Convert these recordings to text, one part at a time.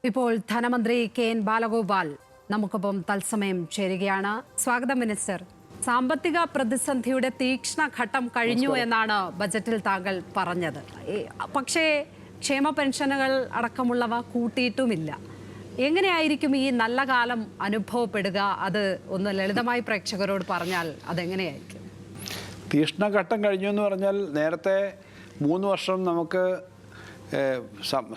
ഇപ്പോൾ ധനമന്ത്രി കെ.എൻ. ബാലഗോപാൽ നമുക്കൊപ്പം തത്സമയം ചേരുകയാണ്. സ്വാഗതം മിനിസ്റ്റർ. സാമ്പത്തിക പ്രതിസന്ധിയുടെ തീക്ഷ്ണ ഘട്ടം കഴിഞ്ഞു എന്നാണ് ബജറ്റിൽ താങ്കൾ പറഞ്ഞത്. പക്ഷേ ക്ഷേമ പെൻഷനുകൾ അടക്കമുള്ളവ കൂട്ടിയിട്ടുമില്ല. എങ്ങനെയായിരിക്കും ഈ നല്ല കാലം അനുഭവപ്പെടുക? അത് ഒന്ന് ലളിതമായി പ്രേക്ഷകരോട് പറഞ്ഞാൽ അതെങ്ങനെയായിരിക്കും? തീക്ഷ്ണഘട്ടം കഴിഞ്ഞു എന്ന് പറഞ്ഞാൽ നേരത്തെ 3 വർഷം നമുക്ക്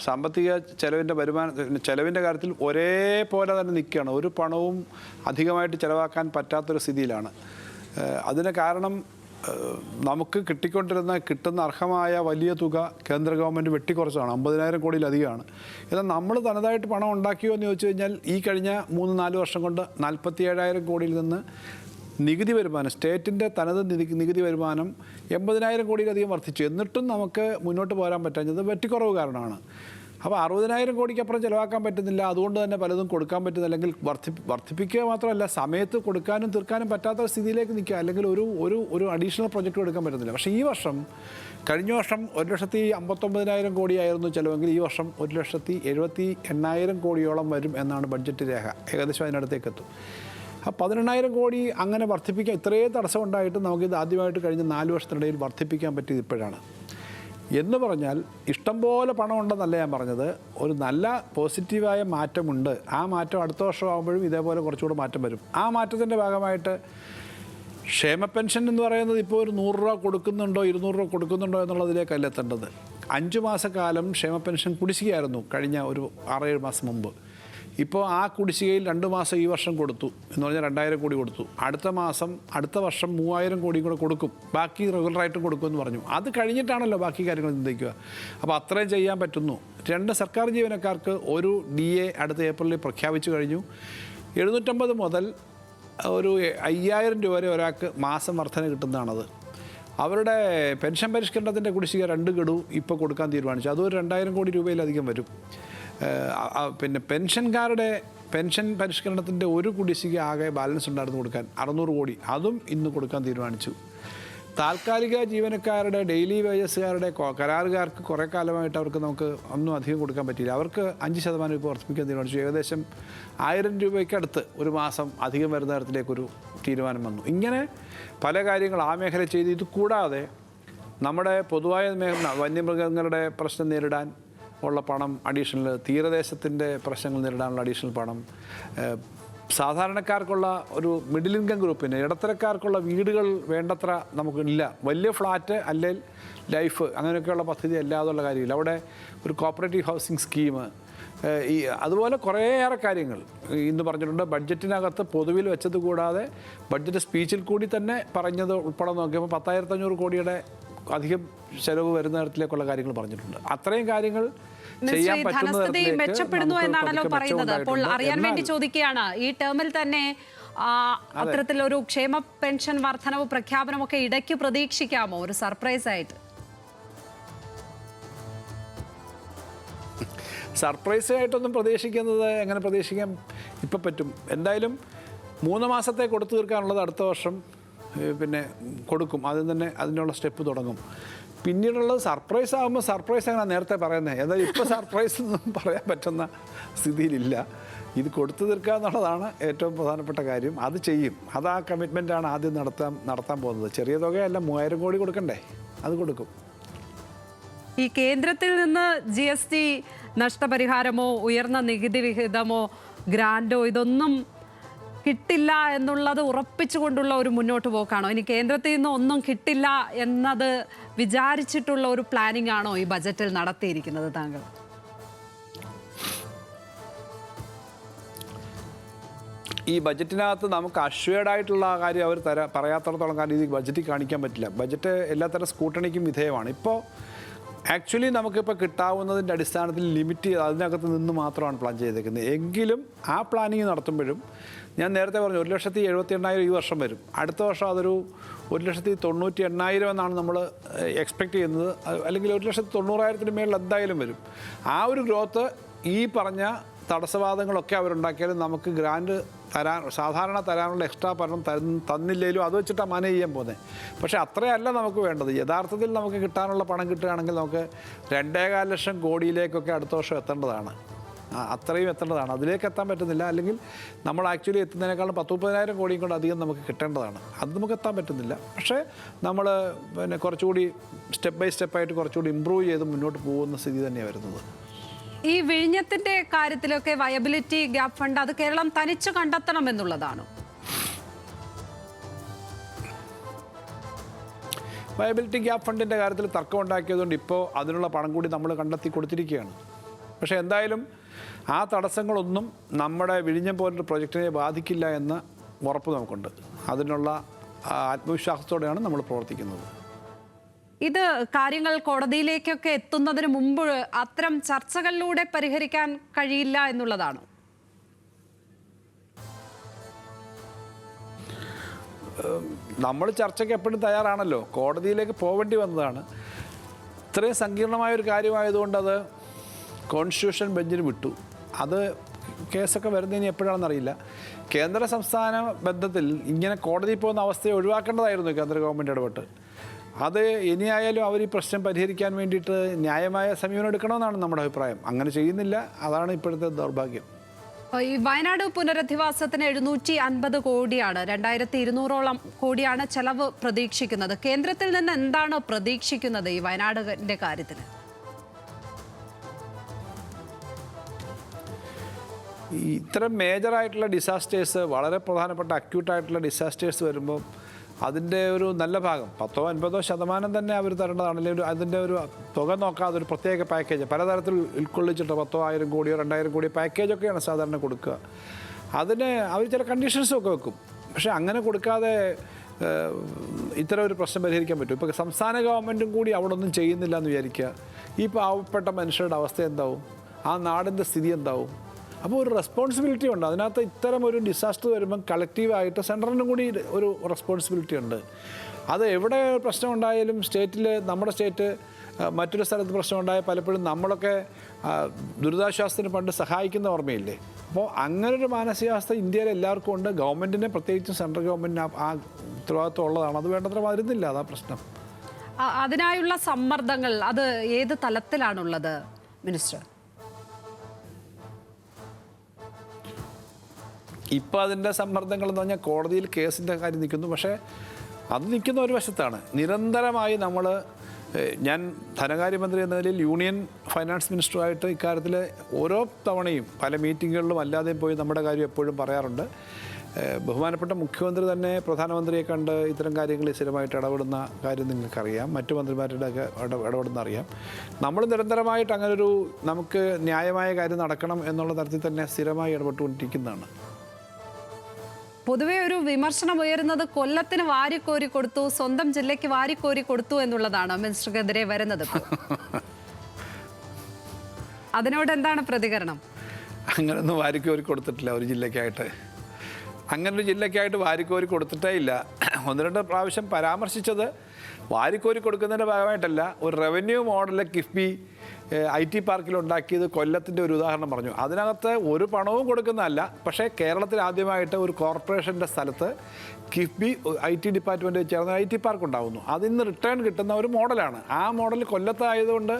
സാമ്പത്തിക ചെലവിൻ്റെ കാര്യത്തിൽ ഒരേപോലെ തന്നെ നിൽക്കുകയാണ്. ഒരു പണവും അധികമായിട്ട് ചിലവാക്കാൻ പറ്റാത്തൊരു സ്ഥിതിയിലാണ്. അതിന് കാരണം നമുക്ക് കിട്ടുന്ന അർഹമായ വലിയ തുക കേന്ദ്ര ഗവൺമെൻറ് വെട്ടിക്കുറച്ചാണ്. 50,000 കോടിയിലധികമാണ്. എന്നാൽ നമ്മൾ തനതായിട്ട് പണം ഉണ്ടാക്കിയോ എന്ന് ചോദിച്ചു കഴിഞ്ഞാൽ ഈ കഴിഞ്ഞ 3-4 വർഷം കൊണ്ട് 47,000 കോടിയിൽ നിന്ന് നികുതി വരുമാനം, സ്റ്റേറ്റിൻ്റെ തനത് നികുതി വരുമാനം 80,000 കോടിയിലധികം വർദ്ധിച്ചു. എന്നിട്ടും നമുക്ക് മുന്നോട്ട് പോരാൻ പറ്റാഞ്ഞത് വെട്ടിക്കുറവ് കാരണമാണ്. അപ്പോൾ 60,000 കോടിക്കപ്പുറം ചിലവാക്കാൻ പറ്റുന്നില്ല. അതുകൊണ്ട് തന്നെ പലതും കൊടുക്കാൻ പറ്റുന്നില്ല. അല്ലെങ്കിൽ വർദ്ധിപ്പിക്കുക മാത്രമല്ല, സമയത്ത് കൊടുക്കാനും തീർക്കാനും പറ്റാത്ത സ്ഥിതിയിലേക്ക് നിൽക്കുക. അല്ലെങ്കിൽ ഒരു അഡീഷണൽ പ്രൊജക്റ്റ് എടുക്കാൻ പറ്റുന്നില്ല. പക്ഷേ ഈ വർഷം, കഴിഞ്ഞ വർഷം 1,59,000 കോടിയായിരുന്നു ചിലവെങ്കിൽ ഈ വർഷം 1,78,000 കോടിയോളം വരും എന്നാണ് ബഡ്ജറ്റ് രേഖ. ഏകദേശം അതിനടുത്തേക്ക് എത്തും. 18,000 കോടി അങ്ങനെ വർദ്ധിപ്പിക്കാൻ ഇത്രയും തടസ്സം ഉണ്ടായിട്ട് നമുക്കിത് ആദ്യമായിട്ട് കഴിഞ്ഞ 4 വർഷത്തിനിടയിൽ വർദ്ധിപ്പിക്കാൻ പറ്റിയത് ഇപ്പോഴാണ്. എന്ന് പറഞ്ഞാൽ ഇഷ്ടംപോലെ പണം ഉണ്ടെന്നല്ല ഞാൻ പറഞ്ഞത്. ഒരു നല്ല പോസിറ്റീവായ മാറ്റമുണ്ട്. ആ മാറ്റം അടുത്ത വർഷമാകുമ്പോഴും ഇതേപോലെ കുറച്ചുകൂടെ മാറ്റം വരും. ആ മാറ്റത്തിൻ്റെ ഭാഗമായിട്ട് ക്ഷേമ പെൻഷൻ എന്ന് പറയുന്നത് ഇപ്പോൾ ഒരു 100 രൂപ കൊടുക്കുന്നുണ്ടോ 200 രൂപ കൊടുക്കുന്നുണ്ടോ എന്നുള്ളതിലേക്കല്ല എത്തേണ്ടത്. 5 മാസക്കാലം ക്ഷേമ പെൻഷൻ കുടിശ്ശികയായിരുന്നു കഴിഞ്ഞ ഒരു 6-7 മാസം മുമ്പ്. ഇപ്പോൾ ആ കുടിശ്ശികയിൽ 2 മാസം ഈ വർഷം കൊടുത്തു എന്ന് പറഞ്ഞാൽ 2,000 കോടി കൊടുത്തു. അടുത്ത വർഷം 3,000 കോടി കൂടെ കൊടുക്കും. ബാക്കി റെഗുലറായിട്ടും കൊടുക്കുമെന്ന് പറഞ്ഞു. അത് കഴിഞ്ഞിട്ടാണല്ലോ ബാക്കി കാര്യങ്ങൾ ചിന്തിക്കുക. അപ്പോൾ അത്രയും ചെയ്യാൻ പറ്റുന്നു. 2 സർക്കാർ ജീവനക്കാർക്ക് ഒരു DA അടുത്ത ഏപ്രിലിൽ പ്രഖ്യാപിച്ചു കഴിഞ്ഞു. 750 മുതൽ ഒരു 5,000 രൂപ വരെ ഒരാൾക്ക് മാസം വർധന കിട്ടുന്നതാണത്. അവരുടെ പെൻഷൻ പരിഷ്കരണത്തിൻ്റെ കുടിശ്ശിക 2 ഗഡു ഇപ്പോൾ കൊടുക്കാൻ തീരുമാനിച്ചു. അതൊരു 2,000 കോടി രൂപയിലധികം വരും. പിന്നെ പെൻഷൻകാരുടെ പെൻഷൻ പരിഷ്കരണത്തിൻ്റെ ഒരു കുടിശ്ശിക ആകെ ബാലൻസ് ഉണ്ടായിരുന്നു കൊടുക്കാൻ 600 കോടി. അതും ഇന്ന് കൊടുക്കാൻ തീരുമാനിച്ചു. താൽക്കാലിക ജീവനക്കാരുടെ ഡെയിലി വേജസുകാരുടെ കരാറുകാർക്ക് കുറേ കാലമായിട്ട് അവർക്ക് നമുക്ക് ഒന്നും അധികം കൊടുക്കാൻ പറ്റിയില്ല. അവർക്ക് 5% ഇപ്പോൾ വർദ്ധിപ്പിക്കാൻ തീരുമാനിച്ചു. ഏകദേശം 1,000 രൂപയ്ക്കടുത്ത് ഒരു മാസം അധികം വരുന്ന തരത്തിലേക്കൊരു തീരുമാനം വന്നു. ഇങ്ങനെ പല കാര്യങ്ങൾ ആ മേഖല ചെയ്ത്, ഇത് കൂടാതെ നമ്മുടെ പൊതുവായ വന്യമൃഗങ്ങളുടെ പ്രശ്നം നേരിടാൻ ഉള്ള പണം അഡീഷണൽ, തീരദേശത്തിൻ്റെ പ്രശ്നങ്ങൾ നേരിടാനുള്ള അഡീഷണൽ പണം, സാധാരണക്കാർക്കുള്ള ഒരു മിഡിൽ ഇൻകം ഗ്രൂപ്പിന്, ഇടത്തരക്കാർക്കുള്ള വീടുകൾ വേണ്ടത്ര നമുക്കില്ല. വലിയ ഫ്ലാറ്റ് അല്ലെങ്കിൽ ലൈഫ് അങ്ങനെയൊക്കെയുള്ള പദ്ധതി അല്ലാതുള്ള കാര്യമില്ല. അവിടെ ഒരു കോപ്പറേറ്റീവ് ഹൗസിംഗ് സ്കീം, അതുപോലെ കുറേയേറെ കാര്യങ്ങൾ ഇന്ന് പറഞ്ഞിട്ടുണ്ട്. ബഡ്ജറ്റിനകത്ത് പൊതുവിൽ വെച്ചത് കൂടാതെ ബഡ്ജറ്റ് സ്പീച്ചിൽ കൂടി തന്നെ പറഞ്ഞത് ഉൾപ്പെടെ നോക്കിയപ്പോൾ 10,500 കോടിയുടെ അധികം ചെലവ് വരുന്ന തരത്തിലേക്കുള്ള കാര്യങ്ങൾ പറഞ്ഞിട്ടുണ്ട്. അത്രയും കാര്യങ്ങൾ ചെയ്യാൻ ധനസ്ഥിതി മെച്ചപ്പെടുന്നു എന്നാണല്ലോ പറയുന്നത്. അപ്പോൾ അറിയാൻ വേണ്ടി ചോദിക്കുകയാണ്, ഈ ടേമിൽ തന്നെ അത്തരത്തിലൊരു ക്ഷേമ പെൻഷൻ വർധനവ് പ്രഖ്യാപനമൊക്കെ ഇടയ്ക്ക് പ്രതീക്ഷിക്കാമോ, ഒരു സർപ്രൈസ് ആയിട്ട്? സർപ്രൈസ് ആയിട്ടൊന്നും പ്രതീക്ഷിക്കുന്നത് എങ്ങനെ പ്രതീക്ഷിക്കാൻ ഇപ്പം പറ്റും? എന്തായാലും 3 മാസത്തെ കൊടുത്തു തീർക്കാനുള്ളത് അടുത്ത വർഷം പിന്നെ കൊടുക്കും. ആദ്യം തന്നെ അതിനുള്ള സ്റ്റെപ്പ് തുടങ്ങും. പിന്നീടുള്ളത് സർപ്രൈസ് ആകുമ്പോൾ സർപ്രൈസ് അങ്ങനെ നേരത്തെ പറയുന്നത്. എന്തായാലും ഇപ്പോൾ സർപ്രൈസ് ഒന്നും പറയാൻ പറ്റുന്ന സ്ഥിതിയിലില്ല. ഇത് കൊടുത്തു തീർക്കുക എന്നുള്ളതാണ് ഏറ്റവും പ്രധാനപ്പെട്ട കാര്യം. അത് ചെയ്യും. അത് ആ കമ്മിറ്റ്മെൻറ്റാണ് ആദ്യം നടത്താൻ പോകുന്നത്. ചെറിയ തുകയല്ല, 3,000 കോടി കൊടുക്കണ്ടേ, അത് കൊടുക്കും. ഈ കേന്ദ്രത്തിൽ നിന്ന് GST നഷ്ടപരിഹാരമോ ഉയർന്ന നികുതി വിഹിതമോ ഗ്രാൻഡോ ഇതൊന്നും കിട്ടില്ല എന്നുള്ളത് ഉറപ്പിച്ചുകൊണ്ടുള്ള ഒരു മുന്നോട്ട് പോക്കാണോ? ഇനി കേന്ദ്രത്തിൽ നിന്ന് ഒന്നും കിട്ടില്ല എന്നത് വിചാരിച്ചിട്ടുള്ള ഒരു പ്ലാനിംഗ് ആണോ ഈ ബജറ്റിൽ നടത്തിയിരിക്കുന്നത് താങ്കൾ? ഈ ബജറ്റിനകത്ത് നമുക്ക് അഷ്വേർഡ് ആയിട്ടുള്ള കാര്യം അവർ പറയാത്തടത്തോളം കാര്യം ഇത് ബജറ്റിൽ കാണിക്കാൻ പറ്റില്ല. ബജറ്റ് എല്ലാത്തരം സ്കൂട്ടണിക്കും വിധേയമാണ്. ഇപ്പോൾ ആക്ച്വലി നമുക്കിപ്പോൾ കിട്ടാവുന്നതിൻ്റെ അടിസ്ഥാനത്തിൽ ലിമിറ്റ് ചെയ്ത് അതിനകത്ത് നിന്ന് മാത്രമാണ് പ്ലാൻ ചെയ്തേക്കുന്നത്. എങ്കിലും ആ പ്ലാനിങ് നടത്തുമ്പോഴും ഞാൻ നേരത്തെ പറഞ്ഞു 1,78,000 ഈ വർഷം വരും. അടുത്ത വർഷം അതൊരു 1,98,000 എന്നാണ് നമ്മൾ എക്സ്പെക്റ്റ് ചെയ്യുന്നത്. അല്ലെങ്കിൽ 1,90,000 മേളിൽ എന്തായാലും വരും. ആ ഒരു ഗ്രോത്ത് ഈ പറഞ്ഞ തടസ്സവാദങ്ങളൊക്കെ അവരുണ്ടാക്കിയാലും നമുക്ക് ഗ്രാൻഡ് സാധാരണ തരാനുള്ള എക്സ്ട്രാ പണം തന്നില്ലേലും അത് വെച്ചിട്ടാണ് മാനേജ് ചെയ്യാൻ പോകുന്നത്. പക്ഷേ അത്രയല്ല നമുക്ക് വേണ്ടത്. യഥാർത്ഥത്തിൽ നമുക്ക് കിട്ടാനുള്ള പണം കിട്ടുകയാണെങ്കിൽ നമുക്ക് 2,15 ലക്ഷം കോടിയിലേക്കൊക്കെ അടുത്ത വർഷം എത്തേണ്ടതാണ്. അത്രയും എത്തേണ്ടതാണ്. അതിലേക്ക് എത്താൻ പറ്റുന്നില്ല. അല്ലെങ്കിൽ നമ്മൾ ആക്ച്വലി എത്തുന്നതിനേക്കാളും 10-30,000 കോടിയും കൊണ്ട് അധികം നമുക്ക് കിട്ടേണ്ടതാണ്. അത് നമുക്ക് എത്താൻ പറ്റുന്നില്ല. പക്ഷേ നമ്മൾ പിന്നെ കുറച്ചുകൂടി സ്റ്റെപ്പ് ബൈ സ്റ്റെപ്പായിട്ട് കുറച്ചുകൂടി ഇമ്പ്രൂവ് ചെയ്ത് മുന്നോട്ട് പോകുന്ന സ്ഥിതി തന്നെയാണ് വരുന്നത്. ഈ വിഴിഞ്ഞത്തിന്റെ കാര്യത്തിലൊക്കെ വയബിലിറ്റി ഗ്യാപ്പ് ഫണ്ട് അത് കേരളം തനിച്ചു കണ്ടെത്തണം എന്നുള്ളതാണോ? വയബിലിറ്റി ഗ്യാപ്പ് ഫണ്ടിൻ്റെ കാര്യത്തിൽ തർക്കം ഉണ്ടാക്കിയതുകൊണ്ട് ഇപ്പോൾ അതിനുള്ള പണം കൂടി നമ്മൾ കണ്ടെത്തി കൊടുത്തിരിക്കുകയാണ്. പക്ഷേ എന്തായാലും ആ തടസ്സങ്ങളൊന്നും നമ്മുടെ വിഴിഞ്ഞം പോലൊരു പ്രൊജക്റ്റിനെ ബാധിക്കില്ല എന്ന ഉറപ്പ് നമുക്കുണ്ട്. അതിനുള്ള ആത്മവിശ്വാസത്തോടെയാണ് നമ്മൾ പ്രവർത്തിക്കുന്നത്. ഇത് കാര്യങ്ങൾ കോടതിയിലേക്കൊക്കെ എത്തുന്നതിന് മുമ്പ് അത്തരം ചർച്ചകളിലൂടെ പരിഹരിക്കാൻ കഴിയില്ല എന്നുള്ളതാണോ? നമ്മൾ ചർച്ചയ്ക്ക് എപ്പോഴും തയ്യാറാണല്ലോ. കോടതിയിലേക്ക് പോവേണ്ടി വന്നതാണ്. ഇത്രയും സങ്കീർണമായൊരു കാര്യമായതുകൊണ്ട് അത് കോൺസ്റ്റിറ്റ്യൂഷൻ ബെഞ്ചിന് വിട്ടു. അത് കേസൊക്കെ വരുന്നതിന് എപ്പോഴാണെന്നറിയില്ല. കേന്ദ്ര സംസ്ഥാന ബന്ധത്തിൽ ഇങ്ങനെ കോടതിയിൽ പോകുന്ന അവസ്ഥയെ ഒഴിവാക്കേണ്ടതായിരുന്നു കേന്ദ്ര ഗവൺമെൻറ് ഇടപെട്ട്. അത് ഇനിയായാലും അവർ ഈ പ്രശ്നം പരിഹരിക്കാൻ വേണ്ടിയിട്ട് ന്യായമായ സമീപനം എടുക്കണമെന്നാണ് നമ്മുടെ അഭിപ്രായം. അങ്ങനെ ചെയ്യുന്നില്ല. അതാണ് ഇപ്പോഴത്തെ ദൗർഭാഗ്യം. ഈ വയനാട് പുനരധിവാസത്തിന് 750 കോടിയാണ്, 2200ഓളം കോടിയാണ് ചെലവ് പ്രതീക്ഷിക്കുന്നത്. കേന്ദ്രത്തിൽ നിന്ന് എന്താണ് പ്രതീക്ഷിക്കുന്നത് ഈ വയനാടിന്റെ കാര്യത്തിൽ? ഇത്തരം മേജറായിട്ടുള്ള ഡിസാസ്റ്റേഴ്സ്, വളരെ പ്രധാനപ്പെട്ട അക്യൂട്ടായിട്ടുള്ള ഡിസാസ്റ്റേഴ്സ് വരുമ്പോൾ അതിൻ്റെ ഒരു നല്ല ഭാഗം 10-50% തന്നെ അവർ തരേണ്ടതാണ്. അല്ലെങ്കിൽ അതിൻ്റെ ഒരു തുക നോക്കാതെ ഒരു പ്രത്യേക പാക്കേജ് പലതരത്തിൽ ഉൾക്കൊള്ളിച്ചിട്ട് 100,000 കോടിയോ 2,000 കോടിയോ പാക്കേജൊക്കെയാണ് സാധാരണ കൊടുക്കുക. അതിന് അവർ ചില കണ്ടീഷൻസൊക്കെ വെക്കും. പക്ഷേ അങ്ങനെ കൊടുക്കാതെ ഇത്തരം ഒരു പ്രശ്നം പരിഹരിക്കാൻ പറ്റും. ഇപ്പോൾ സംസ്ഥാന ഗവൺമെൻറ്റും കൂടി അവിടെ ഒന്നും ചെയ്യുന്നില്ല എന്ന് വിചാരിക്കുക. ഈ പാവപ്പെട്ട മനുഷ്യരുടെ അവസ്ഥ എന്താവും? ആ നാടിൻ്റെ സ്ഥിതി എന്താവും? അപ്പോൾ ഒരു റെസ്പോൺസിബിലിറ്റി ഉണ്ട് അതിനകത്ത്. ഇത്തരം ഒരു ഡിസാസ്റ്റർ വരുമ്പം കളക്റ്റീവായിട്ട് സെൻട്രലിനും കൂടി ഒരു റെസ്പോൺസിബിലിറ്റി ഉണ്ട്. അത് എവിടെ പ്രശ്നം ഉണ്ടായാലും സ്റ്റേറ്റിൽ, നമ്മുടെ സ്റ്റേറ്റ് മറ്റൊരു സ്ഥലത്ത് പ്രശ്നം ഉണ്ടായാൽ പലപ്പോഴും നമ്മളൊക്കെ ദുരിതാശ്വാസത്തിന് പണ്ട് സഹായിക്കുന്ന ഓർമ്മയില്ലേ? അപ്പോൾ അങ്ങനൊരു മാനസികാവസ്ഥ ഇന്ത്യയിൽ എല്ലാവർക്കും ഉണ്ട്. ഗവൺമെൻറ്റിനെ, പ്രത്യേകിച്ചും സെൻട്രൽ ഗവൺമെൻറ്റിന് ആ ഉത്തരവാദിത്വം ഉള്ളതാണ്. അത് വേണ്ടത്ര വരുന്നില്ല. അതാ പ്രശ്നം. അതിനായുള്ള സമ്മർദ്ദങ്ങൾ അത് ഏത് തലത്തിലാണുള്ളത് മിനിസ്റ്റർ? ഇപ്പോൾ അതിൻ്റെ സമ്മർദ്ദങ്ങൾ എന്ന് പറഞ്ഞാൽ കോടതിയിൽ കേസിൻ്റെ കാര്യം നിൽക്കുന്നു. പക്ഷേ അത് നിൽക്കുന്ന ഒരു വശത്താണ്. നിരന്തരമായി ഞാൻ ധനകാര്യമന്ത്രി എന്ന നിലയിൽ യൂണിയൻ ഫൈനാൻസ് മിനിസ്റ്ററുമായിട്ട് ഇക്കാര്യത്തിൽ ഓരോ തവണയും പല മീറ്റിങ്ങുകളിലും അല്ലാതെയും പോയി നമ്മുടെ കാര്യം എപ്പോഴും പറയാറുണ്ട്. ബഹുമാനപ്പെട്ട മുഖ്യമന്ത്രി തന്നെ പ്രധാനമന്ത്രിയെ കണ്ട് ഇത്തരം കാര്യങ്ങളിൽ സ്ഥിരമായിട്ട് ഇടപെടുന്ന കാര്യം നിങ്ങൾക്കറിയാം. മറ്റു മന്ത്രിമാരുടെ ഒക്കെ ഇടപെടുന്ന അറിയാം. നമ്മൾ നിരന്തരമായിട്ട് അങ്ങനൊരു നമുക്ക് ന്യായമായ കാര്യം നടക്കണം എന്നുള്ള തരത്തിൽ തന്നെ സ്ഥിരമായി ഇടപെട്ടുകൊണ്ടിരിക്കുന്നതാണ്. പൊതുവെ ഒരു വിമർശനം ഉയരുന്നത് കൊല്ലത്തിന് വാരിക്കോരി കൊടുത്തു, സ്വന്തം ജില്ലയ്ക്ക് വാരിക്കോരി കൊടുത്തു എന്നുള്ളതാണ് മിനിസ്റ്റർക്കെതിരെ വരുന്നത്. അതിനോട് എന്താണ് പ്രതികരണം? അങ്ങനൊന്നും വാരിക്കോരി കൊടുത്തിട്ടില്ല ഒരു ജില്ലയ്ക്കായിട്ട്. അങ്ങനൊരു ജില്ലയ്ക്കായിട്ട് വാരിക്കോരി കൊടുത്തിട്ടേ ഇല്ല. 1-2 പ്രാവശ്യം പരാമർശിച്ചത് വാരിക്കോരി കൊടുക്കുന്നതിൻ്റെ ഭാഗമായിട്ടല്ല. ഒരു റവന്യൂ മോഡൽ കിഫ്ബി IT പാർക്കിലുണ്ടാക്കിയത് കൊല്ലത്തിൻ്റെ ഒരു ഉദാഹരണം പറഞ്ഞു. അതിനകത്ത് ഒരു പണവും കൊടുക്കുന്നതല്ല. പക്ഷേ കേരളത്തിൽ ആദ്യമായിട്ട് ഒരു കോർപ്പറേഷൻ്റെ സ്ഥലത്ത് കിഫ്ബി IT ഡിപ്പാർട്ട്മെൻറ്റ് ചേർന്ന് IT പാർക്ക് ഉണ്ടാകുന്നു. അതിന്ന് റിട്ടേൺ കിട്ടുന്ന ഒരു മോഡലാണ്. ആ മോഡൽ കൊല്ലത്തായതുകൊണ്ട്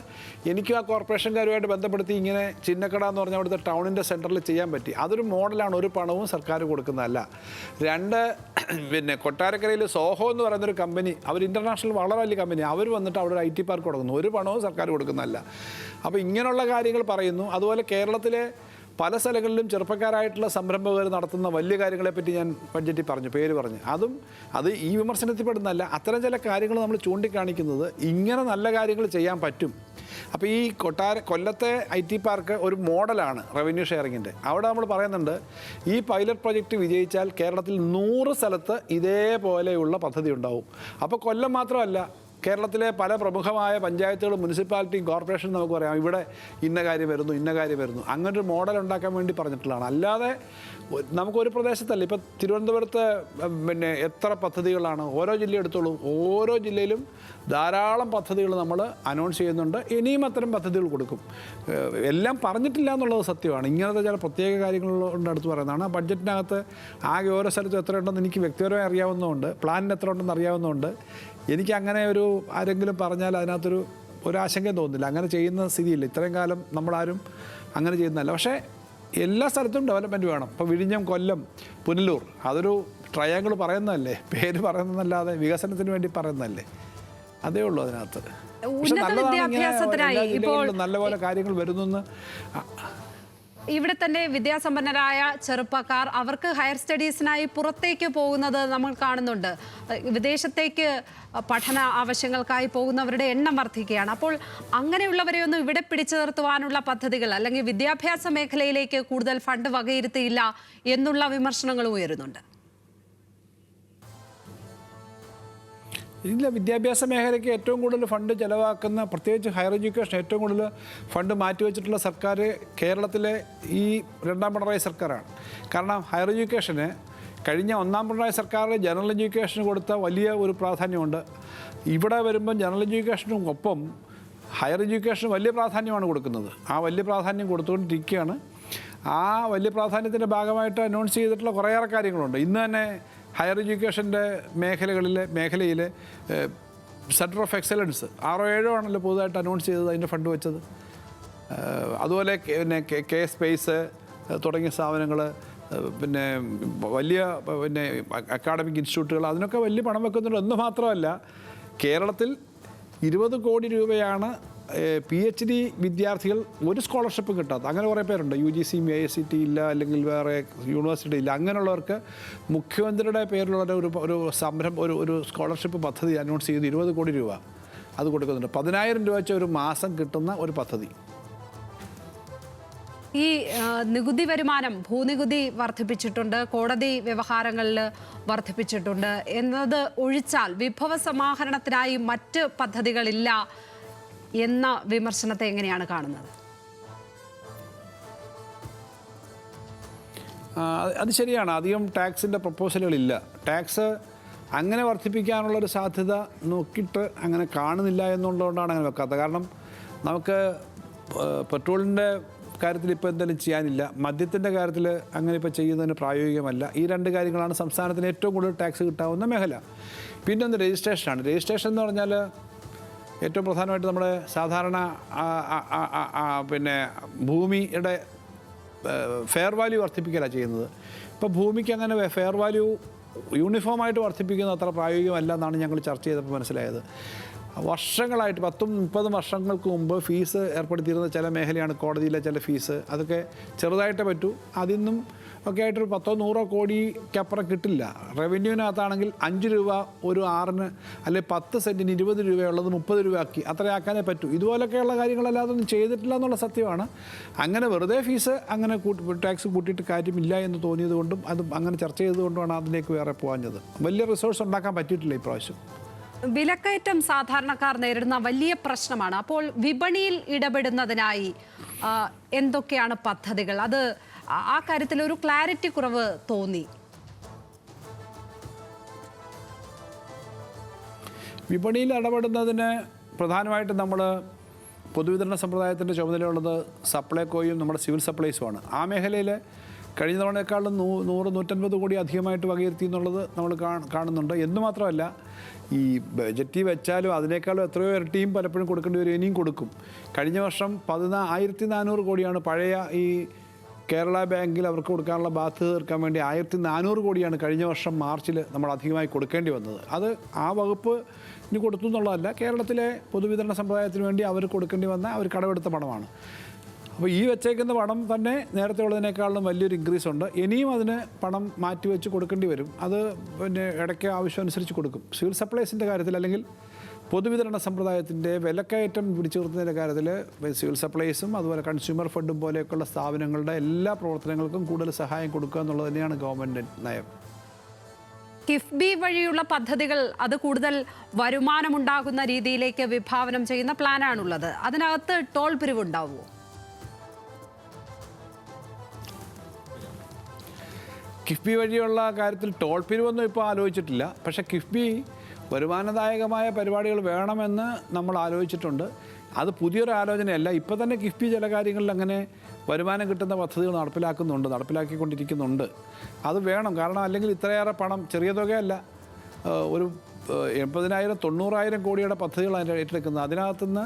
എനിക്കും ആ കോർപ്പറേഷൻകാരുമായിട്ട് ബന്ധപ്പെടുത്തി ഇങ്ങനെ ചിന്നക്കട എന്ന് പറഞ്ഞ അവിടുത്തെ ടൗണിൻ്റെ സെൻറ്ററിൽ ചെയ്യാൻ പറ്റി. അതൊരു മോഡലാണ്. ഒരു പണവും സർക്കാർ കൊടുക്കുന്നതല്ല. 2 പിന്നെ കൊട്ടാരക്കരയിൽ സോഹോ എന്ന് പറയുന്നൊരു കമ്പനി, അവർ ഇൻ്റർനാഷണൽ വളരെ വലിയ കമ്പനി, അവർ വന്നിട്ട് അവിടെ ഒരു IT പാർക്ക് കൊടുക്കുന്നു. ഒരു പണവും സർക്കാർ കൊടുക്കുന്നതല്ല. അപ്പോൾ ഇങ്ങനെയുള്ള കാര്യങ്ങൾ പറയുന്നു. അതുപോലെ കേരളത്തിലെ പല സ്ഥലങ്ങളിലും ചെറുപ്പക്കാരായിട്ടുള്ള സംരംഭകർ നടത്തുന്ന വലിയ കാര്യങ്ങളെപ്പറ്റി ഞാൻ ബഡ്ജറ്റിൽ പറഞ്ഞു, പേര് പറഞ്ഞു. അത് ഈ വിമർശനത്തിൽ പെടുന്നതല്ല. അത്തരം ചില കാര്യങ്ങൾ നമ്മൾ ചൂണ്ടിക്കാണിക്കുന്നത് ഇങ്ങനെ നല്ല കാര്യങ്ങൾ ചെയ്യാൻ പറ്റും. അപ്പോൾ ഈ കൊല്ലത്തെ IT പാർക്ക് ഒരു മോഡലാണ് റവന്യൂ ഷെയറിങ്ങിൻ്റെ. അവിടെ നമ്മൾ പറയുന്നുണ്ട് ഈ പൈലറ്റ് പ്രോജക്റ്റ് വിജയിച്ചാൽ കേരളത്തിൽ 100 സ്ഥലത്ത് ഇതേപോലെയുള്ള പദ്ധതി ഉണ്ടാവും. അപ്പോൾ കൊല്ലം മാത്രമല്ല, കേരളത്തിലെ പല പ്രമുഖമായ പഞ്ചായത്തുകളും മുനിസിപ്പാലിറ്റിയും കോർപ്പറേഷനും നമുക്ക് പറയാം ഇവിടെ ഇന്ന കാര്യം വരുന്നു. അങ്ങനൊരു മോഡൽ ഉണ്ടാക്കാൻ വേണ്ടി പറഞ്ഞിട്ടുള്ളതാണ്. അല്ലാതെ നമുക്കൊരു പ്രദേശത്തല്ല. ഇപ്പോൾ തിരുവനന്തപുരത്ത് പിന്നെ എത്ര പദ്ധതികളാണ്, ഓരോ ജില്ല എടുത്തോളൂ. ഓരോ ജില്ലയിലും ധാരാളം പദ്ധതികൾ നമ്മൾ അനൗൺസ് ചെയ്യുന്നുണ്ട്. ഇനിയും അത്തരം പദ്ധതികൾ കൊടുക്കും. എല്ലാം പറഞ്ഞിട്ടില്ല എന്നുള്ളത് സത്യമാണ്. ഇങ്ങനത്തെ ചില പ്രത്യേക കാര്യങ്ങളുണ്ട് അടുത്ത് പറയുന്നതാണ്. ബഡ്ജറ്റിനകത്ത് ആകെ ഓരോ സ്ഥലത്തും എത്ര ഉണ്ടെന്ന് എനിക്ക് വ്യക്തിപരമായി അറിയാവുന്നതുകൊണ്ട്, പ്ലാനിന് എത്ര ഉണ്ടെന്ന് അറിയാവുന്നതുകൊണ്ട് എനിക്ക് അങ്ങനെ ആരെങ്കിലും പറഞ്ഞാൽ അതിനകത്തൊരു ആശങ്കയും തോന്നുന്നില്ല. അങ്ങനെ ചെയ്യുന്ന സ്ഥിതിയില്ല. ഇത്രയും കാലം നമ്മളാരും അങ്ങനെ ചെയ്യുന്നതല്ല. പക്ഷേ എല്ലാ സ്ഥലത്തും ഡെവലപ്മെൻറ്റ് വേണം. ഇപ്പോൾ വിഴിഞ്ഞം, കൊല്ലം, പുനലൂർ അതൊരു ട്രയാങ്കിൾ പറയുന്നതല്ലേ, പേര് പറയുന്നതല്ലാതെ വികസനത്തിന് വേണ്ടി പറയുന്നതല്ലേ. അതേ ഉള്ളൂ അതിനകത്ത്. പക്ഷെ നല്ലതാണ് ഇങ്ങനെ എല്ലാ ജില്ലകളിലും നല്ലപോലെ കാര്യങ്ങൾ വരുന്നെന്ന്. ഇവിടെ തന്നെ വിദ്യാസമ്പന്നരായ ചെറുപ്പക്കാർ അവർക്ക് ഹയർ സ്റ്റഡീസിനായി പുറത്തേക്ക് പോകുന്നത് നമ്മൾ കാണുന്നുണ്ട്. വിദേശത്തേക്ക് പഠന ആവശ്യങ്ങൾക്കായി പോകുന്നവരുടെ എണ്ണം വർദ്ധിക്കുകയാണ്. അപ്പോൾ അങ്ങനെയുള്ളവരെയൊന്നും ഇവിടെ പിടിച്ചു നിർത്തുവാനുള്ള പദ്ധതികൾ അല്ലെങ്കിൽ വിദ്യാഭ്യാസ മേഖലയിലേക്ക് കൂടുതൽ ഫണ്ട് വകയിരുത്തിയില്ല എന്നുള്ള വിമർശനങ്ങളും ഉയരുന്നുണ്ട്. ഇല്ല, വിദ്യാഭ്യാസ മേഖലയ്ക്ക് ഏറ്റവും കൂടുതൽ ഫണ്ട് ചിലവാക്കുന്ന, പ്രത്യേകിച്ച് ഹയർ എഡ്യൂക്കേഷൻ ഏറ്റവും കൂടുതൽ ഫണ്ട് മാറ്റിവെച്ചിട്ടുള്ള സർക്കാർ കേരളത്തിലെ ഈ രണ്ടാം പിണറായി സർക്കാരാണ്. കാരണം ഹയർ എഡ്യൂക്കേഷന് കഴിഞ്ഞ ഒന്നാം പിണറായി സർക്കാർ ജനറൽ എഡ്യൂക്കേഷന് കൊടുത്ത വലിയ ഒരു പ്രാധാന്യമുണ്ട്. ഇവിടെ വരുമ്പം ജനറൽ എഡ്യൂക്കേഷനും ഒപ്പം ഹയർ എഡ്യൂക്കേഷന് വലിയ പ്രാധാന്യമാണ് കൊടുക്കുന്നത്. ആ വലിയ പ്രാധാന്യം കൊടുത്തുകൊണ്ടിരിക്കുകയാണ്. ആ വലിയ പ്രാധാന്യത്തിൻ്റെ ഭാഗമായിട്ട് അനൗൺസ് ചെയ്തിട്ടുള്ള കുറേയേറെ കാര്യങ്ങളുണ്ട്. ഇന്ന് തന്നെ ഹയർ എഡ്യൂക്കേഷൻ്റെ മേഖലയിൽ സെൻറ്റർ ഓഫ് എക്സലൻസ് 6-7 ആണല്ലോ പുതുതായിട്ട് അനൗൺസ് ചെയ്തത്, അതിൻ്റെ ഫണ്ട് വെച്ചത്. അതുപോലെ പിന്നെ കെ സ്പേസ് തുടങ്ങിയ സ്ഥാപനങ്ങൾ, പിന്നെ വലിയ അക്കാഡമിക് ഇൻസ്റ്റിറ്റ്യൂട്ടുകൾ, അതിനൊക്കെ വലിയ പണം വെക്കുന്നുണ്ട്. എന്ന് മാത്രമല്ല, കേരളത്തിൽ 20 കോടി രൂപയാണ് PhD വിദ്യാർത്ഥികൾ ഒരു സ്കോളർഷിപ്പ് കിട്ടാത്ത, അങ്ങനെ കുറേ പേരുണ്ട്. UGC ICT ഇല്ല, അല്ലെങ്കിൽ വേറെ യൂണിവേഴ്സിറ്റി ഇല്ല. അങ്ങനെയുള്ളവർക്ക് മുഖ്യമന്ത്രിയുടെ പേരിലുള്ള ഒരു സംരംഭം, ഒരു സ്കോളർഷിപ്പ് പദ്ധതി അനൗൺസ് ചെയ്ത് 20 കോടി രൂപ അത് കൊടുക്കുന്നുണ്ട്. 10,000 രൂപ വെച്ച് ഒരു മാസം കിട്ടുന്ന ഒരു പദ്ധതി. ഈ നികുതി വരുമാനം, ഭൂനികുതി വർദ്ധിപ്പിച്ചിട്ടുണ്ട്, കോടതി വ്യവഹാരങ്ങളിൽ വർദ്ധിപ്പിച്ചിട്ടുണ്ട് എന്നത് ഒഴിച്ചാൽ വിഭവ സമാഹരണത്തിനായി മറ്റ് പദ്ധതികളില്ല എന്ന വിമർശനത്തെ എങ്ങനെയാണ് കാണുന്നത്? അത് ശരിയാണ്. അധികം ടാക്സിൻ്റെ പ്രപ്പോസലുകളില്ല. ടാക്സ് അങ്ങനെ വർദ്ധിപ്പിക്കാനുള്ളൊരു സാധ്യത നോക്കിയിട്ട് അങ്ങനെ കാണുന്നില്ല എന്നുള്ളതുകൊണ്ടാണ് അങ്ങനെ വെക്കാത്തത്. കാരണം നമുക്ക് പെട്രോളിൻ്റെ കാര്യത്തിൽ ഇപ്പോൾ എന്തെങ്കിലും ചെയ്യാനില്ല, മദ്യത്തിൻ്റെ കാര്യത്തിൽ അങ്ങനെ ഇപ്പോൾ ചെയ്യുന്നതിന് പ്രായോഗികമല്ല. ഈ 2 കാര്യങ്ങളാണ് സംസ്ഥാനത്തിന് ഏറ്റവും കൂടുതൽ ടാക്സ് കിട്ടാവുന്ന മേഖല. പിന്നെ ഒന്ന് രജിസ്ട്രേഷനാണ്. രജിസ്ട്രേഷൻ എന്ന് പറഞ്ഞാൽ ഏറ്റവും പ്രധാനമായിട്ട് നമ്മുടെ സാധാരണ പിന്നെ ഭൂമിയുടെ ഫെയർ വാല്യൂ വർദ്ധിപ്പിക്കലാണ് ചെയ്യുന്നത്. ഇപ്പോൾ ഭൂമിക്ക് അങ്ങനെ ഫെയർ വാല്യൂ യൂണിഫോമായിട്ട് വർദ്ധിപ്പിക്കുന്നത് അത്ര പ്രായോഗികമല്ല എന്നാണ് ഞങ്ങൾ ചർച്ച ചെയ്തപ്പോൾ മനസ്സിലായത്. വർഷങ്ങളായിട്ട് 10-30 വർഷങ്ങൾക്ക് മുമ്പ് ഫീസ് ഏർപ്പെടുത്തിയിരുന്ന ചില മേഖലയാണ് കോടതിയിലെ ചില ഫീസ്. അതൊക്കെ ചെറുതായിട്ടേ പറ്റൂ. അതിന്നും ഒക്കെ ആയിട്ടൊരു 10-100 കോടിക്കപ്പുറം കിട്ടില്ല. റവന്യൂവിനകത്താണെങ്കിൽ 5 രൂപ ഒരു ആറിന്, അല്ലെങ്കിൽ 10 സെൻറ്റിന് 20 രൂപയുള്ളത് 30 രൂപ ആക്കി, അത്രയാക്കാനേ പറ്റൂ. ഇതുപോലൊക്കെയുള്ള കാര്യങ്ങളല്ലാതെ ഒന്നും ചെയ്തിട്ടില്ല എന്നുള്ള സത്യമാണ്. അങ്ങനെ വെറുതെ ഫീസ് അങ്ങനെ ടാക്സ് കൂട്ടിയിട്ട് കാര്യമില്ല എന്ന് തോന്നിയത് കൊണ്ടും അത് അങ്ങനെ ചർച്ച ചെയ്തുകൊണ്ടുമാണ് അതിലേക്ക് വേറെ പോകാഞ്ഞത്. വലിയ റിസോഴ്സ് ഉണ്ടാക്കാൻ പറ്റിയിട്ടില്ല ഇപ്രാവശ്യം. വിലക്കയറ്റം സാധാരണക്കാർ നേരിടുന്ന വലിയ പ്രശ്നമാണ്. അപ്പോൾ വിപണിയിൽ ഇടപെടുന്നതിനായി എന്തൊക്കെയാണ് പദ്ധതികൾ? അത് ആ കാര്യത്തിൽ ഒരു ക്ലാരിറ്റി കുറവ് തോന്നി. വിപണിയിൽ ഇടപെടുന്നതിന് പ്രധാനമായിട്ടും നമ്മൾ പൊതുവിതരണ സമ്പ്രദായത്തിൻ്റെ ചുമതലയുള്ളത് സപ്ലൈകോയും നമ്മുടെ സിവിൽ സപ്ലൈസുമാണ്. ആ മേഖലയിൽ കഴിഞ്ഞ തവണയെക്കാളും 100-150 കോടി അധികമായിട്ട് വകയിരുത്തി എന്നുള്ളത് നമ്മൾ കാണുന്നുണ്ട്. എന്ന് മാത്രമല്ല, ഈ ബജറ്റ് വെച്ചാലും അതിനേക്കാളും എത്രയോ ഇരട്ടിയും പലപ്പോഴും കൊടുക്കേണ്ടി വരും, ഇനിയും കൊടുക്കും. കഴിഞ്ഞ വർഷം 1400 കോടിയാണ് പഴയ ഈ കേരള ബാങ്കിൽ അവർക്ക് കൊടുക്കാനുള്ള ബാധ്യത തീർക്കാൻ വേണ്ടി 1400 കോടിയാണ് കഴിഞ്ഞ വർഷം മാർച്ചിൽ നമ്മൾ അധികമായി കൊടുക്കേണ്ടി വന്നത്. അത് ആ വകുപ്പ് ഇനി കൊടുത്തു എന്നുള്ളതല്ല, കേരളത്തിലെ പൊതുവിതരണ സമ്പ്രദായത്തിന് വേണ്ടി അവർ കൊടുക്കേണ്ടി വന്ന അവർ കടമെടുത്ത പണമാണ്. അപ്പോൾ ഈ വെച്ചേക്കുന്ന പണം തന്നെ നേരത്തെ ഉള്ളതിനേക്കാളും വലിയൊരു ഇൻക്രീസ് ഉണ്ട്. ഇനിയും അതിന് പണം മാറ്റിവെച്ച് കൊടുക്കേണ്ടി വരും. അത് പിന്നെ ഇടയ്ക്ക് ആവശ്യമനുസരിച്ച് കൊടുക്കും. സിവിൽ സപ്ലൈസിൻ്റെ കാര്യത്തിൽ അല്ലെങ്കിൽ പൊതുവിതരണ സമ്പ്രദായത്തിൻ്റെ വിലക്കയറ്റം പിടിച്ചു നിർത്തുന്നതിൻ്റെ കാര്യത്തിൽ സിവിൽ സപ്ലൈസും അതുപോലെ കൺസ്യൂമർ ഫെഡും പോലെയൊക്കെയുള്ള സ്ഥാപനങ്ങളുടെ എല്ലാ പ്രവർത്തനങ്ങൾക്കും കൂടുതൽ സഹായം കൊടുക്കുക എന്നുള്ളത് തന്നെയാണ് ഗവൺമെൻറ് നയം. കിഫ്ബി വഴിയുള്ള പദ്ധതികൾ അത് കൂടുതൽ വരുമാനമുണ്ടാകുന്ന രീതിയിലേക്ക് വിഭാവനം ചെയ്യുന്ന പ്ലാനാണുള്ളത്. അതിനകത്ത് ടോൾ പിരിവുണ്ടാവുമോ? കിഫ്ബി വഴിയുള്ള കാര്യത്തിൽ ടോൾ പിരിവൊന്നും ഇപ്പോൾ ആലോചിച്ചിട്ടില്ല. പക്ഷേ കിഫ്ബി വരുമാനദായകമായ പരിപാടികൾ വേണമെന്ന് നമ്മൾ ആലോചിച്ചിട്ടുണ്ട്. അത് പുതിയൊരു ആലോചനയല്ല. ഇപ്പോൾ തന്നെ കിഫ്ബി ചില കാര്യങ്ങളിൽ അങ്ങനെ വരുമാനം കിട്ടുന്ന പദ്ധതികൾ നടപ്പിലാക്കിക്കൊണ്ടിരിക്കുന്നുണ്ട്. അത് വേണം. കാരണം അല്ലെങ്കിൽ ഇത്രയേറെ പണം ചെറിയ തുകയല്ല. ഒരു 80,000 90,000 കോടിയുടെ പദ്ധതികളാണ് ഏറ്റെടുക്കുന്നത്. അതിനകത്തുനിന്ന്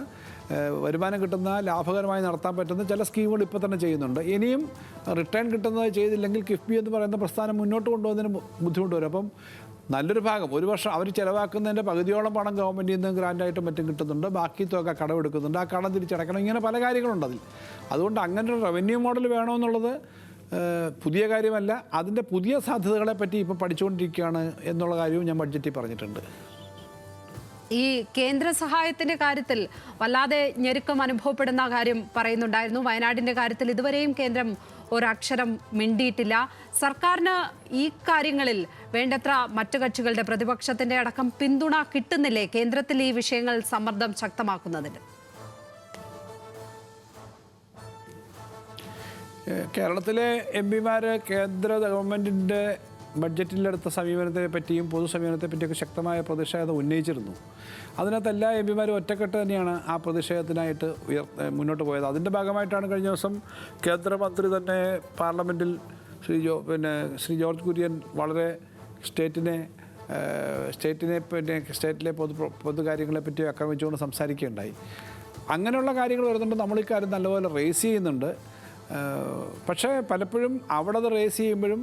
വരുമാനം കിട്ടുന്ന ലാഭകരമായി നടത്താൻ പറ്റുന്ന ചില സ്കീമുകൾ ഇപ്പോൾ തന്നെ ചെയ്യുന്നുണ്ട്. ഇനിയും റിട്ടേൺ കിട്ടുന്നത് ചെയ്തില്ലെങ്കിൽ കിഫ്ബി എന്ന് പറയുന്ന പ്രസ്ഥാനം മുന്നോട്ട് കൊണ്ടുപോകുന്നതിന് ബുദ്ധിമുട്ട് വരും. അപ്പം നല്ലൊരു ഭാഗം ഒരു വർഷം അവർ ചിലവാക്കുന്നതിൻ്റെ പകുതിയോളം പണം ഗവൺമെൻറ്റിൽ നിന്ന് ഗ്രാൻഡായിട്ടും മറ്റും കിട്ടുന്നുണ്ട്. ബാക്കി തുക കടമെടുക്കുന്നുണ്ട്. ആ കടം തിരിച്ചടക്കണം. ഇങ്ങനെ പല കാര്യങ്ങളുണ്ട് അതിൽ. അതുകൊണ്ട് അങ്ങനെ ഒരു റവന്യൂ മോഡൽ വേണമെന്നുള്ളത് പുതിയ കാര്യമല്ല. അതിൻ്റെ പുതിയ സാധ്യതകളെ പറ്റി ഇപ്പോൾ പഠിച്ചുകൊണ്ടിരിക്കുകയാണ് എന്നുള്ള കാര്യവും ഞാൻ ബഡ്ജറ്റിൽ പറഞ്ഞിട്ടുണ്ട്. ഈ കേന്ദ്ര സഹായത്തിന്റെ കാര്യത്തിൽ വല്ലാതെ ഞെരുക്കം അനുഭവപ്പെടുന്ന കാര്യം പറയുന്നുണ്ടായിരുന്നു. വയനാടിന്റെ കാര്യത്തിൽ ഇതുവരെയും കേന്ദ്രം ഒരക്ഷരം മിണ്ടിയിട്ടില്ല. സർക്കാരിന് ഈ കാര്യങ്ങളിൽ വേണ്ടത്ര മറ്റു കക്ഷികളുടെ പ്രതിപക്ഷത്തിന്റെ അടക്കം പിന്തുണ കിട്ടുന്നില്ലേ കേന്ദ്രത്തിൽ ഈ വിഷയങ്ങൾ സമ്മർദ്ദം ശക്തമാക്കുന്നതിന്? കേരളത്തിലെ എംപിമാർ കേന്ദ്ര ഗവൺമെൻറ്റിൻ്റെ ബഡ്ജറ്റിലെടുത്ത സമീപനത്തെ പറ്റിയും പൊതു സമീപനത്തെ പറ്റിയൊക്കെ ശക്തമായ പ്രതിഷേധം ഉന്നയിച്ചിരുന്നു. അതിനകത്ത് എല്ലാ എംപിമാരും ഒറ്റക്കെട്ട് തന്നെയാണ് ആ പ്രതിഷേധത്തിനായിട്ട് മുന്നോട്ട് പോയത്. അതിൻ്റെ ഭാഗമായിട്ടാണ് കഴിഞ്ഞ ദിവസം കേന്ദ്രമന്ത്രി തന്നെ പാർലമെൻറ്റിൽ ശ്രീ ജോർജ് കുര്യൻ വളരെ സ്റ്റേറ്റിനെ സ്റ്റേറ്റിലെ പൊതുകാര്യങ്ങളെ പറ്റി ആക്രമിച്ചുകൊണ്ട് സംസാരിക്കുകയുണ്ടായി. അങ്ങനെയുള്ള കാര്യങ്ങൾ വരുന്നുണ്ട്. നമ്മൾ ഇക്കാര്യം നല്ലപോലെ റേസ് ചെയ്യുന്നുണ്ട്. പക്ഷേ പലപ്പോഴും അവിടെ അത് റേസ് ചെയ്യുമ്പോഴും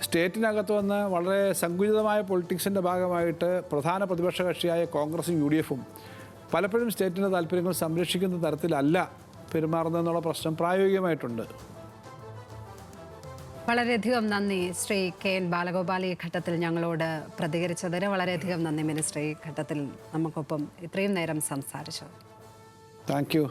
സ്റ്റേറ്റിനകത്ത് വന്ന് വളരെ സങ്കുചിതമായ പൊളിറ്റിക്സിൻ്റെ ഭാഗമായിട്ട് പ്രധാന പ്രതിപക്ഷ കക്ഷിയായ കോൺഗ്രസും UDF-ഉം പലപ്പോഴും സ്റ്റേറ്റിൻ്റെ താല്പര്യങ്ങൾ സംരക്ഷിക്കുന്ന തരത്തിലല്ല പെരുമാറുന്നതെന്നുള്ള പ്രശ്നം പ്രായോഗികമായിട്ടുണ്ട്. വളരെയധികം നന്ദി ശ്രീ KN ബാലഗോപാൽ ഈ ഘട്ടത്തിൽ ഞങ്ങളോട് പ്രതികരിച്ചതിന്. വളരെയധികം നന്ദി മിനിസ്റ്റർ ഈ ഘട്ടത്തിൽ നമുക്കൊപ്പം ഇത്രയും നേരം സംസാരിച്ചത്. Thank you.